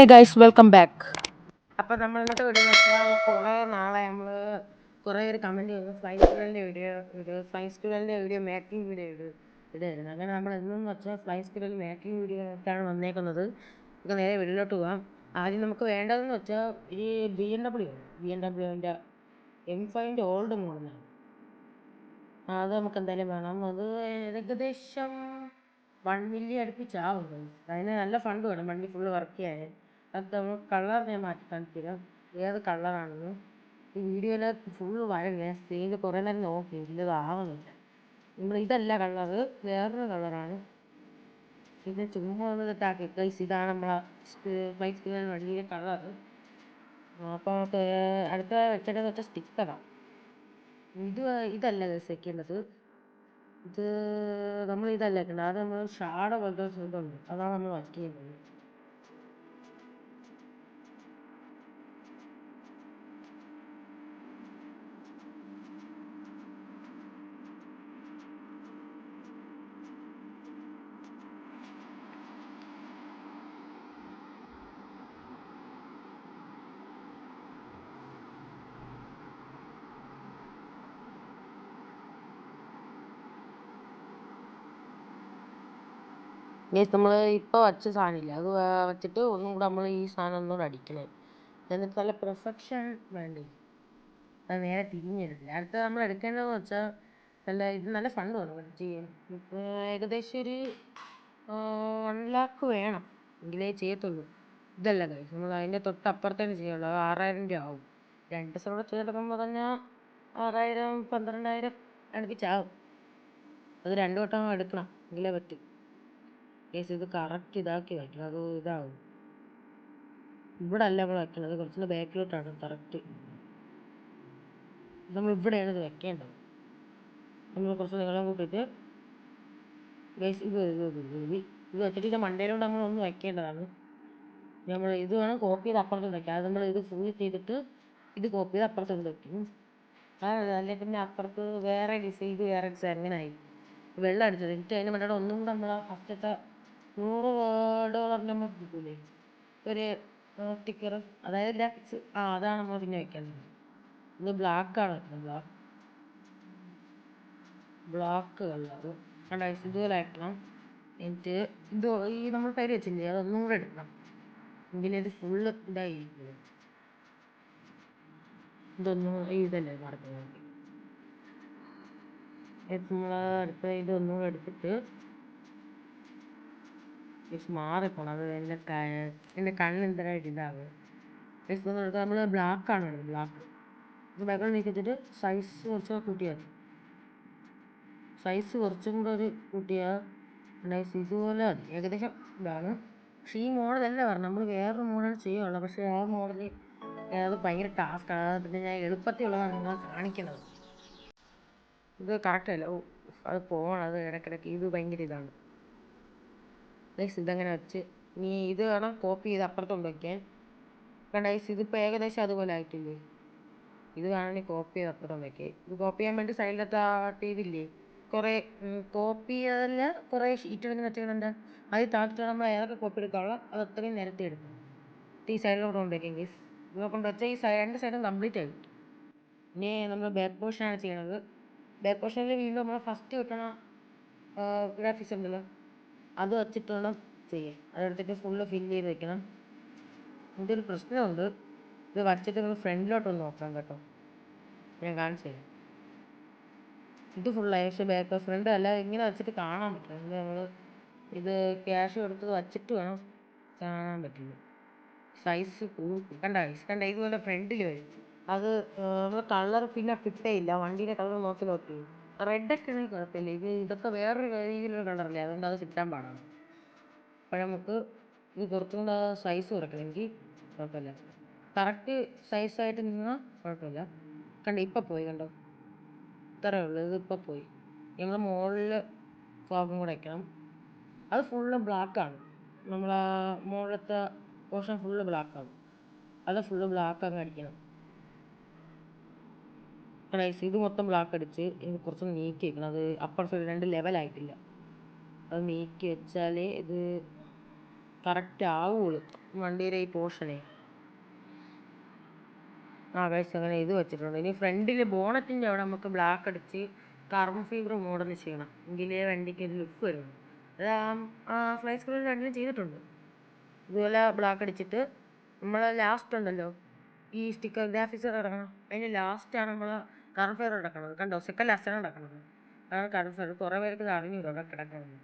Hey guys, welcome back. അപ്പോൾ നമ്മൾ ഇന്നത്തെ വീഡിയോ വെച്ചാൽ കുറേ നാളെ നമ്മൾ കുറേ ഒരു കമൻറ്റ് ചെയ്തു ഫ്ലൈ സ്ക്യൂലിൻ്റെ വീഡിയോ മേക്കിംഗ് വീഡിയോ ഇടായിരുന്നു. അങ്ങനെ നമ്മൾ എന്തെന്ന് വെച്ചാൽ ഫ്ലൈ സ്ക്യൂലിൽ മേക്കിംഗ് വീഡിയോ ആയിട്ടാണ് വന്നേക്കുന്നത്. നമുക്ക് നേരെ വീഡിയോയിലോട്ട് പോകാം. ആദ്യം നമുക്ക് വേണ്ടതെന്ന് വെച്ചാൽ ഈ BMW M5 ഓൾഡ് മോഡലാണ്. അത് നമുക്ക് എന്തായാലും വേണം. അത് ഏകദേശം 1 മില്യൺ അടുപ്പിച്ചാവും. അതിന് നല്ല ഫണ്ട് വേണം വണ്ടി ഫുള്ള് വർക്ക് ചെയ്യാൻ. അത് നമ്മൾ കളർ ഞാൻ മാറ്റി കാണിച്ചുതരാം ഏത് കളറാണെന്ന്. ഈ വീഡിയോയിൽ ഫുള്ള് വരല്ലേ, സ്ക്രീനിൽ കുറേ നേരം നോക്കി ഇത് ആവുന്നില്ല. ഇതല്ല കളറ്, വേറൊരു കളറാണ്. ഇത് ചുമ്മാ ഒന്ന് ഇതാക്കി ഗൈസ്, ഇതാണ് നമ്മളെ ബൈക്ക് വണ്ടിയുടെ കളറ്. അപ്പോൾ നമുക്ക് അടുത്ത വെക്കേണ്ടതെന്ന് വെച്ചാൽ സ്റ്റിക്കറാണ്. ഇതല്ല ഗൈസ് വെക്കേണ്ടത്. ഇത് നമ്മൾ ഇതല്ല വെക്കേണ്ടത്, അത് നമ്മൾ ഷാഡ പോലത്തെ ഇതുണ്ട്, അതാണ് നമ്മൾ വർക്ക് ചെയ്യുന്നത്. നമ്മൾ ഇപ്പോൾ വച്ച സാധനമില്ല, അത് വച്ചിട്ട് ഒന്നും കൂടെ നമ്മൾ ഈ സാധനം ഒന്നുകൂടെ അടിക്കണേ. എന്നിട്ട് നല്ല പെർഫെക്ഷൻ വേണ്ടി അത് നേരെ തിരിഞ്ഞിട്ടില്ല. അടുത്ത നമ്മൾ എടുക്കേണ്ടതെന്ന് വെച്ചാൽ നല്ല ഫണ്ട് വേണം ചെയ്യാൻ. ഏകദേശം ഒരു 1 lakh വേണം, എങ്കിലേ ചെയ്യത്തുള്ളൂ. ഇതല്ല കഴിയും, നമ്മൾ അതിൻ്റെ തൊട്ടപ്പുറത്തേക്ക് ചെയ്യുള്ളൂ. അത് 6000 രൂപ ആവും. 2 ദിവസം കൂടെ ചെയ്തെടുക്കുമ്പോൾ പറഞ്ഞാൽ 6000 12,000 അടുപ്പിച്ചാവും. അത് 2 വട്ടം എടുക്കണം, എങ്കിലേ പറ്റും. ഇത് കറക്റ്റ് ഇതാക്കി വയ്ക്കണം, അത് ഇതാവും. ഇവിടെ അല്ല നമ്മൾ വയ്ക്കുന്നത്, കുറച്ചുകൂടെ ബാക്കിലോട്ടാണ് കറക്റ്റ്. നമ്മൾ ഇവിടെയാണ് ഇത് വെക്കേണ്ടത്. നമ്മൾ കുറച്ച് നീളം കൂട്ടിയിട്ട് ഇത് വെച്ചിട്ട് ഇത് മണ്ടയിലോട്ട് നമ്മൾ ഒന്ന് വയ്ക്കേണ്ടതാണ്. നമ്മൾ ഇത് വേണം കോപ്പി ചെയ്ത് അപ്പുറത്തോട്ട് വയ്ക്കാം. അത് നമ്മൾ ഇത് ഫുൾ ചെയ്തിട്ട് ഇത് കോപ്പി ചെയ്ത് അപ്പുറത്തോട്ട് വയ്ക്കും. അല്ലെങ്കിൽ പിന്നെ അപ്പുറത്ത് വേറെ ഡിസൈൻ, ഇത് വേറെ ഡിസൈൻ, അങ്ങനെ ആയി വെള്ളം അടിച്ചത്. എന്നിട്ട് അതിന് വേണ്ടിയിട്ട് ഒന്നും കൂടെ നമ്മൾ ഫസ്റ്റത്തെ $100 നമ്മൾ കിട്ടൂലേ ഒരു സ്റ്റിക്കർ, അതായത് ഗ്രാഫിക്സ്, അതാണ് നമ്മൾ പിന്നെ വയ്ക്കേണ്ടത്. ഇത് ബ്ലാക്കാണ് വെക്കുന്നത്, ബ്ലാക്ക് കളർ കണ്ട ഇതുപോലെ ആക്കണം. എന്നിട്ട് ഇത് ഈ നമ്മൾ പേര് വെച്ചില്ലേ, അതൊന്നും കൂടെ എടുക്കണം, എങ്കിലേ ഇത് ഫുള്ള് ഇതായിരിക്കും. ഇതൊന്നും ഇതല്ലേ നടക്കുന്നത്. നമ്മൾ അടുത്ത ഇതൊന്നും കൂടെ എടുത്തിട്ട് മാറിപ്പോണം. അത് എൻ്റെ കണ്ണ് എന്തായിട്ട് ഇതാകും. നമ്മൾ ബ്ലാക്കാണ് വേണ്ടത്, ബ്ലാക്ക്. ഇത് ബാക്ക്ഗ്രൗണ്ട് നീക്കിച്ചിട്ട് സൈസ് കുറച്ച് കൂട്ടിയാൽ മതി. സൈസ് കുറച്ചും കൂടെ ഒരു കൂട്ടിയാൽ ഇതുപോലെ മതി. ഏകദേശം ഇതാണ്. പക്ഷേ ഈ മോഡലല്ല പറഞ്ഞു, നമ്മൾ വേറൊരു മോഡൽ ചെയ്യുള്ളൂ. പക്ഷേ ആ മോഡൽ അത് ഭയങ്കര ടാസ്ക്കാണ്. പിന്നെ ഞാൻ എളുപ്പത്തിലുള്ളതാണ് നിങ്ങൾ കാണിക്കുന്നത്. ഇത് കറക്റ്റല്ല, അത് പോകണം, അത് ഇടയ്ക്കിടയ്ക്ക് ഇത് ഭയങ്കര ഇതാണ്. ഇതങ്ങനെ വെച്ച് നീ ഇത് വേണം കോപ്പി ചെയ്ത് അപ്പുറത്തോണ്ട് വയ്ക്കാൻ. കണ്ട ഇതിപ്പോൾ ഏകദേശം അതുപോലെ ആയിട്ടില്ലേ. ഇത് വേണമെങ്കിൽ കോപ്പി ചെയ്ത് അപ്പുറത്തോണ്ട് വയ്ക്കുക. ഇത് കോപ്പി ചെയ്യാൻ വേണ്ടി സൈഡിലത്തെ ഇതില്ലേ, കുറേ കോപ്പി ചെയ്തല്ല കുറേ ഷീറ്റ് ഇങ്ങനെ വെച്ചിട്ടുണ്ട്. അത് താഴ്ത്തിട്ട് നമ്മൾ ഏതൊക്കെ കോപ്പി എടുക്കാനുള്ള അത് അത്രയും നിരത്തി എടുക്കും. ഈ സൈഡിലോട്ട് കൊണ്ടുവയ്ക്കും ഗീസ്. ഇതൊക്കെ കൊണ്ട് വെച്ചാൽ ഈ 2 സൈഡും കംപ്ലീറ്റ് ആയി. ഇനി നമ്മൾ ബാക്ക് പോർഷനാണ് ചെയ്യണത്. ബാക്ക് പോർഷനിൽ വീണ്ടും നമ്മൾ ഫസ്റ്റ് കിട്ടണ ഗ്രാഫിക്സ് ഉണ്ടല്ലോ, അത് വെച്ചിട്ട് വേണം ചെയ്യാൻ. അതെടുത്തിട്ട് ഫുള്ള് ഫില്ല് ചെയ്ത് വെക്കണം. ഇതൊരു പ്രശ്നമുണ്ട്, ഇത് വച്ചിട്ട് നമ്മൾ ഫ്രണ്ടിലോട്ടൊന്ന് നോക്കണം കേട്ടോ, ഞാൻ കാണിച്ചു തരാം. ഇത് ഫുള്ളായി, പക്ഷേ ബാക്ക് ഫ്രണ്ട് അല്ല, ഇങ്ങനെ വെച്ചിട്ട് കാണാൻ പറ്റില്ല. നമ്മൾ ഇത് ക്യാഷ് കൊടുത്ത് വച്ചിട്ട് വേണം കാണാൻ പറ്റില്ല. സൈസ് കണ്ട ഇതുപോലെ ഫ്രണ്ടിൽ വരും. അത് നമ്മൾ കളർ പിന്നെ കിട്ടേയില്ല. വണ്ടീൻ്റെ കളർ നോക്കി റെഡൊക്കെ ആണെങ്കിൽ കുഴപ്പമില്ല. ഇതൊക്കെ വേറൊരു രീതിയിലുള്ള കളറല്ലേ, അതുകൊണ്ട് അത് കിട്ടാൻ പാടാണ്. അപ്പോൾ നമുക്ക് ഇത് കുറച്ചും കൂടെ സൈസ് കുറയ്ക്കണമെങ്കിൽ കുഴപ്പമില്ല. കറക്റ്റ് സൈസായിട്ട് നിന്നാൽ കുഴപ്പമില്ല. ഇപ്പം പോയി കണ്ടോ, ഇത്രയേ ഉള്ളൂ. ഇതിപ്പോൾ പോയി. ഞങ്ങൾ മുകളിൽ ഫോഗും കൂടെ വയ്ക്കണം. അത് ഫുള്ള് ബ്ലാക്കാണ്. നമ്മൾ ആ മുകളിലത്തെ പോർഷൻ ഫുള്ള് ബ്ലാക്കാണ്. അത് ഫുള്ള് ബ്ലാക്ക് അങ്ങ് അടിക്കണം. ഇത് മൊത്തം ബ്ലാക്ക് അടിച്ച് ഇത് കുറച്ചൊന്ന് നീക്കി വെക്കണം. അത് അപ്പുറത്ത് 2 ലെവലായിട്ടില്ല, അത് നീക്കി വെച്ചാലേ ഇത് കറക്റ്റ് ആവുള്ളൂ വണ്ടിയുടെ ഈ പോർഷനെ. ഗൈസ് അങ്ങനെ ഇത് വെച്ചിട്ടുണ്ട്. ഇനി ഫ്രണ്ടിൽ ബോണറ്റിൻ്റെ അവിടെ നമുക്ക് ബ്ലാക്ക് അടിച്ച് കാർബൺ ഫൈബർ മോഡൽ ചെയ്യണം, എങ്കിലേ വണ്ടിക്ക് ഒരു ലുക്ക് വരുള്ളൂ. അത് ഫ്ലൈ സ്കൂളിൽ രണ്ടിലും ചെയ്തിട്ടുണ്ട്. ഇതുപോലെ ബ്ലാക്ക് അടിച്ചിട്ട് നമ്മൾ ലാസ്റ്റ് ഉണ്ടല്ലോ ഈ സ്റ്റിക്കർ ഗ്രാഫിക്സ് ഇറങ്ങണം, അതിന് ലാസ്റ്റാണ് നമ്മൾ കാർബൺ ഫൈബർ ഇടക്കുന്നത്. കണ്ടോ, സെക്കൻഡ് ലാസ്റ്റാണ് ഇടക്കുന്നത്. അതാണ് കാർബൺ ഫൈബർ. കുറേ പേർക്ക് ഇത് അറിഞ്ഞൂല്ലോ അവിടെ കിടക്കുന്നത്.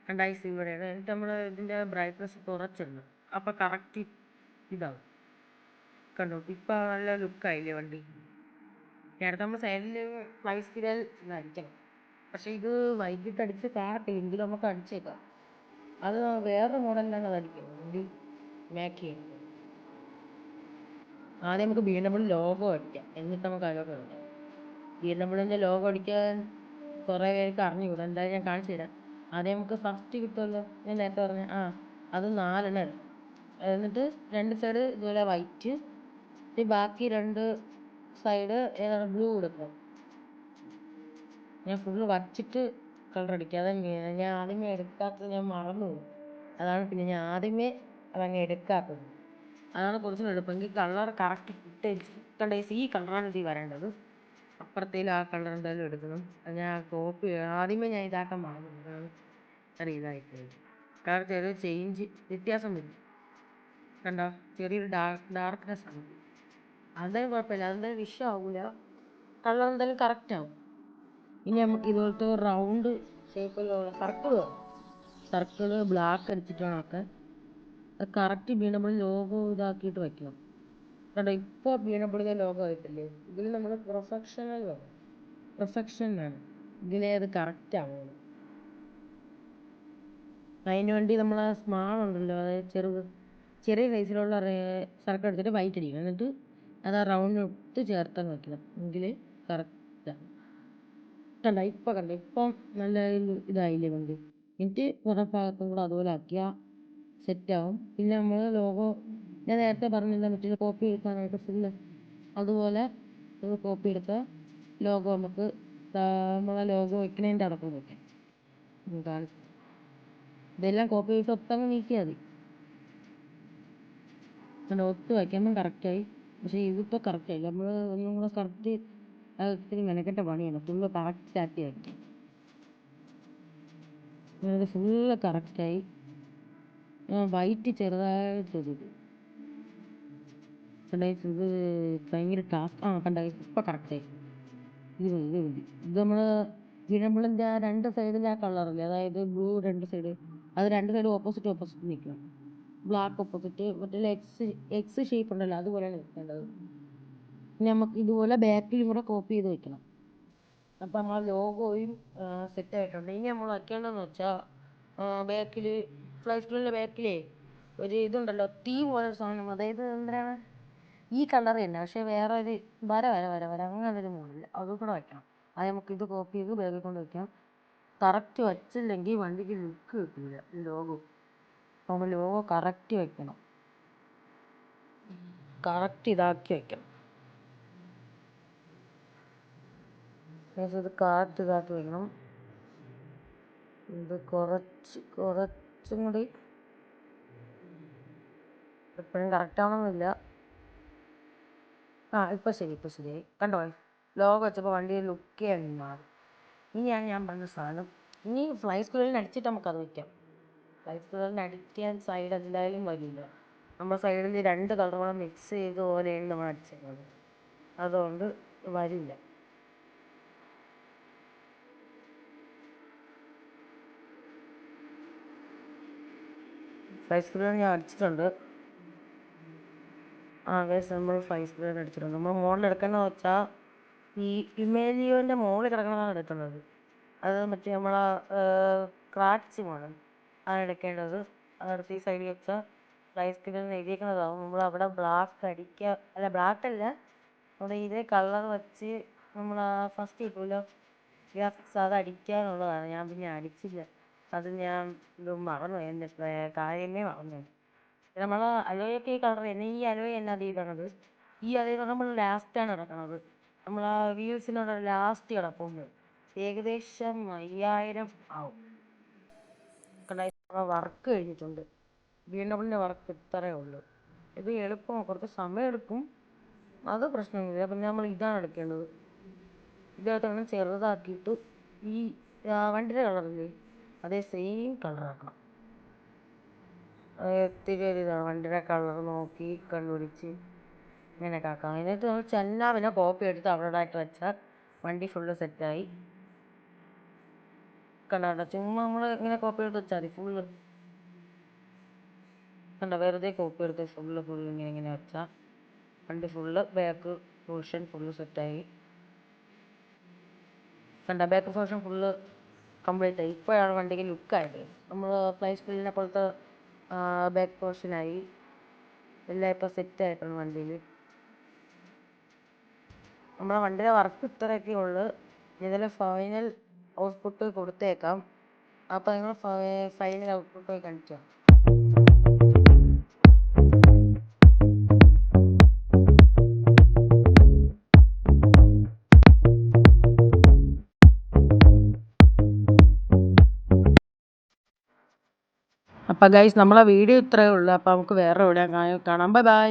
രണ്ടായിരത്തി ഇവിടെയാണ്. എന്നിട്ട് നമ്മൾ ഇതിൻ്റെ ബ്രൈറ്റ്നസ് കുറച്ചിടണം, അപ്പോൾ കറക്റ്റ് ഇതാവും. കണ്ടോ, ഇപ്പം നല്ല ലുക്കായില്ലേ വണ്ടി. നേരത്തെ നമ്മൾ സൈഡിൽ ഫ്ലൈ സ്പിരൽ അടിക്കണം, പക്ഷേ ഇത് വൈകിട്ട് അടിച്ച് കാറട്ടെ, എങ്കിലും നമുക്ക് അടിച്ചേക്കാം. അത് വേറെ മോഡലിലാണ് അത് അടിക്കുന്നത്, വണ്ടി മേക്ക് ചെയ്യുന്നത്. ആദ്യം നമുക്ക് BMW ലോഗോ അടിക്കാം, എന്നിട്ട് നമുക്ക് അതിലോട്ട് ഇടാം. BMW ലോഗോ അടിക്കാൻ കുറേ പേർക്ക് അറിഞ്ഞുകൂടാ, എന്തായാലും ഞാൻ കാണിച്ചു തരാം. ആദ്യം നമുക്ക് ഫസ്റ്റ് കിട്ടുമല്ലോ, ഞാൻ നേരത്തെ പറഞ്ഞ അത് 4 ഇടാം. എന്നിട്ട് 2 സൈഡ് ഇതുപോലെ വൈറ്റ്, ബാക്കി 2 സൈഡ് ബ്ലൂ കൊടുക്കണം. ഞാൻ ഫുള്ള് വച്ചിട്ട് കളർ അടിക്കുക. ഞാൻ ആദ്യമേ എടുക്കാത്തത്, ഞാൻ മറന്നുപോയി. അതാണ് പിന്നെ ഞാൻ ആദ്യമേ അതങ്ങ് എടുക്കാത്തത്. അതാണ് കുറച്ചും എളുപ്പമെങ്കിൽ കളർ കറക്റ്റ് കിട്ടേണ്ട. ഈ കളറാണ് ഇതിൽ വരേണ്ടത്. അപ്പുറത്തേലും ആ കളർ എന്തായാലും എടുക്കണം. ഞാൻ കോപ്പി ആദ്യമേ ഞാൻ ഇതാക്കാൻ മറന്നു, അതാണ് ചെറിയ ഇതായിപ്പോയത്. കാരണം ചെറിയ ചേഞ്ച് വ്യത്യാസം വരും. കണ്ടോ, ചെറിയൊരു ഡാർക്ക്നെസ് ആണ്. അതെന്തായാലും കുഴപ്പമില്ല, അതെന്തായാലും വിഷയമാവില്ല. കളർ എന്തായാലും കറക്റ്റ് ആവും. ഇനി നമുക്ക് ഇതുപോലത്തെ റൗണ്ട് ഷേപ്പിലുള്ള സർക്കിള് ബ്ലാക്ക് അടിച്ചിട്ട് വേണം ഒക്കെ. അത് കറക്റ്റ് BMW ലോഗോ ഇതാക്കിയിട്ട് വയ്ക്കണം. കണ്ടോ, ഇപ്പോൾ BMW ലോഗോ ആയിട്ടില്ലേ, ഇതിൽ നമ്മൾ പെർഫെക്ഷൻ വേണം, ഇതിലേ അത് കറക്റ്റ് ആവുള്ളൂ. അതിന് വേണ്ടി നമ്മൾ സ്മാൾ ഉണ്ടല്ലോ, അതായത് ചെറിയ സൈസിലുള്ള സർക്കിൾ എടുത്തിട്ട് വൈറ്റ് അടിക്കണം, എന്നിട്ട് അത് ആ റൗണ്ടിനൊട്ട് ചേർത്തങ്ങ് വയ്ക്കണം, എങ്കിൽ കറക്റ്റാണ്. കണ്ടോ ഇപ്പം നല്ല ഇതായില്ലേ വണ്ടി. എന്നിട്ട് പുറം ഭാഗത്തും കൂടെ അതുപോലെ ആക്കിയാൽ സെറ്റാവും. പിന്നെ നമ്മൾ ലോഗോ ഞാൻ നേരത്തെ പറഞ്ഞില്ല, മറ്റേ കോപ്പി എടുക്കാനായിട്ട് ഫുള്ള് അതുപോലെ കോപ്പി എടുത്ത ലോഗോ നമുക്ക് നമ്മളെ ലോഗോ വയ്ക്കണതിൻ്റെ അടക്കം വയ്ക്കാം. ഇതെല്ലാം കോപ്പി ചെയ്ത് ഒത്തങ്ങ് നീക്കിയാൽ മതി. അങ്ങനെ ഒത്ത് വയ്ക്കുമ്പം കറക്റ്റായി. പക്ഷേ ഇതിപ്പോൾ കറക്റ്റായില്ല, നമ്മൾ ഒന്നും കൂടെ കറക്റ്റ് ഒത്തിരി മെനക്കെട്ട പണിയാണ്. ഫുള്ള് കറക്റ്റ് ആക്കി വയ്ക്കും. ഇത് ഫുള്ള് കറക്റ്റായി. വൈറ്റ് ചെറുതായിട്ടൊരു ഇത് ഭയങ്കര ടാസ്ക്. കണ്ട ഇപ്പം കറക്റ്റായി. ഇത് നമ്മൾ വിഴമ്പിളിൻ്റെ ആ 2 സൈഡിൽ ആ കളറില്ലേ, അതായത് ബ്ലൂ 2 സൈഡ്, അത് 2 സൈഡ് ഓപ്പോസിറ്റ് നിൽക്കണം. ബ്ലാക്ക് ഓപ്പോസിറ്റ്, മറ്റേ എക്സ് ഷേപ്പ് ഉണ്ടല്ലോ, അതുപോലെയാണ് നിൽക്കേണ്ടത്. പിന്നെ നമുക്ക് ഇതുപോലെ ബാക്കിലും കൂടെ കോപ്പി ചെയ്ത് വെക്കണം. അപ്പം നമ്മൾ ലോഗോയും സെറ്റായിട്ടുണ്ട്. ഇനി നമ്മൾ വയ്ക്കേണ്ടതെന്ന് വെച്ചാൽ ബാക്കിൽ ഫ്ലൈ സ്കൂളിൻ്റെ ബാക്കിലേ ഒരു ഇതുണ്ടല്ലോ, തീ പോലെ സാധനം, അതായത് എന്തിനാണ് ഈ കളർ തന്നെ, പക്ഷേ വേറെ ഒരു വര അങ്ങനൊരു മോഡൽ, അതും കൂടെ വയ്ക്കണം. അത് നമുക്ക് ഇത് കോപ്പി ചെയ്ത് ബാഗിൽ കൊണ്ട് വയ്ക്കാം. കറക്റ്റ് വച്ചില്ലെങ്കിൽ വണ്ടിക്ക് ലുക്ക് കിട്ടില്ല ലോഗോ. നമ്മൾ ലോഗോ കറക്റ്റ് വയ്ക്കണം, കറക്റ്റ് ഇതാക്കി വയ്ക്കണം. ഇത് കറക്റ്റ് ഇതാക്കി വയ്ക്കണം. ഇത് കുറച്ചും കൂടി എപ്പോഴും കറക്റ്റ് ആവണമെന്നില്ല. ഇപ്പം ശരിയായി. കണ്ടോ, ലോഗോ വെച്ചപ്പോൾ വണ്ടിയുടെ ലുക്കേ അങ്ങ് മാറി. ഇനിയാണ് ഞാൻ പറഞ്ഞ സാധനം. ഇനി ഫ്ലൈ സ്കൂളിൽ അടിച്ചിട്ട് നമുക്കത് വയ്ക്കാം. ഫ്ലൈ സ്കൂളിൽ അടിക്കാൻ സൈഡ് എന്തായാലും വരില്ല. നമ്മൾ സൈഡിൽ 2 കളറുകളും മിക്സ് ചെയ്ത് പോലെയാണ് നമ്മൾ അടിച്ചേക്കുന്നത്, അതുകൊണ്ട് വരില്ല. ഫ്ലൈ സ്കൂളിൽ ഞാൻ അടിച്ചിട്ടുണ്ട്. നമ്മൾ ഫ്ലൈ സ്കൂളിൽ അടിച്ചിട്ടുണ്ട്. നമ്മൾ മുകളിൽ എടുക്കുന്നതെന്ന് വെച്ചാൽ ഈ ഇമേജിയോൻ്റെ മുകളിൽ കിടക്കുന്നതാണ് എടുക്കുന്നത്. അത് മറ്റേ നമ്മളെ ക്രാച്ച് മോഡൽ ആണ് എടുക്കേണ്ടത്. അതെടുത്ത് ഈ സൈഡിൽ വെച്ചാൽ ഫ്ലൈ സ്കൂളിൽ എഴുതിയേക്കുന്നതാവും. നമ്മൾ അവിടെ ബ്ലാക്ക് അല്ല, അവിടെ ഇതേ കളർ വെച്ച് നമ്മൾ ഫസ്റ്റ് കിട്ടുമല്ലോ ഗ്രാഫിക്സ്, അത് അടിക്കാനുള്ളതാണ്. ഞാൻ പിന്നെ അടിച്ചില്ല, അത് ഞാൻ ഇത് മറന്നു, എൻ്റെ കാര്യമേ മറന്നു. നമ്മൾ അലോയൊക്കെ ഈ കളർ തന്നെ, ഈ അലോയ തന്നെ അത് ഇടണത്. ഈ അലോയ നമ്മൾ ലാസ്റ്റാണ് ഇറക്കണത്. നമ്മൾ ആ വീൽസിനുള്ള ലാസ്റ്റ് കിടപ്പുണ്ട്, ഏകദേശം 5000 ആവും. വർക്ക് കഴിഞ്ഞിട്ടുണ്ട്. BMW വർക്ക് ഇത്രയേ ഉള്ളൂ. ഇത് എളുപ്പം, കുറച്ച് സമയം എടുക്കും, അത് പ്രശ്നമൊന്നുമില്ല. അപ്പം നമ്മൾ ഇതാണ് എടുക്കേണ്ടത്. ഇതിനകത്താണ് ചെറുതാക്കിയിട്ട് ഈ വണ്ടിയുടെ കളറില്ലേ അതേ സെയിം കളറാക്കണം. ഒത്തിരി ഒരു ഇതാണ് വണ്ടിയുടെ കളർ നോക്കി കണ്ടുപിടിച്ച് ഇങ്ങനെയൊക്കെ ആക്കാം. എന്നിട്ട് നമ്മൾ ചെന്നാവിനെ കോപ്പി എടുത്ത് അവരുടെയായിട്ട് വെച്ചാൽ വണ്ടി ഫുള്ള് സെറ്റായി. കണ്ട ചുമ്മാ നമ്മൾ ഇങ്ങനെ കോപ്പി എടുത്ത് വെച്ചാൽ മതി. ഫുള്ള് കണ്ട വെറുതെ കോപ്പി എടുത്ത് ഫുള്ള് ഇങ്ങനെ വെച്ചാൽ വണ്ടി ഫുള്ള് ബാക്ക് പോർഷൻ ഫുള്ള് സെറ്റായി. കണ്ട ബാക്ക് പോർഷൻ ഫുള്ള് കംപ്ലീറ്റ് ആയി. ഇപ്പോഴാണ് വണ്ടിക്ക് ലുക്കായത്. നമ്മൾ ഫ്ലൈ സ്പീഡിനെ പോലത്തെ ബാക്ക് പോർഷനായി. എല്ലാം ഇപ്പോൾ സെറ്റായിട്ടുണ്ട് വണ്ടിയിൽ. നമ്മളെ വണ്ടിയുടെ വർക്ക് ഇത്രയൊക്കെ ഉള്ളു. ഇതിൽ ഫൈനൽ ഔട്ട്പുട്ട് കൊടുത്തേക്കാം. അപ്പോൾ നിങ്ങൾ ഫൈനൽ ഔട്ട്പുട്ട് കാണിക്കാം. അപ്പോൾ ഗൈസ് നമ്മളെ വീഡിയോ ഇത്രയേ ഉള്ളൂ. അപ്പോൾ നമുക്ക് വേറെ എവിടെയാണ് കാണാം. Bye bye.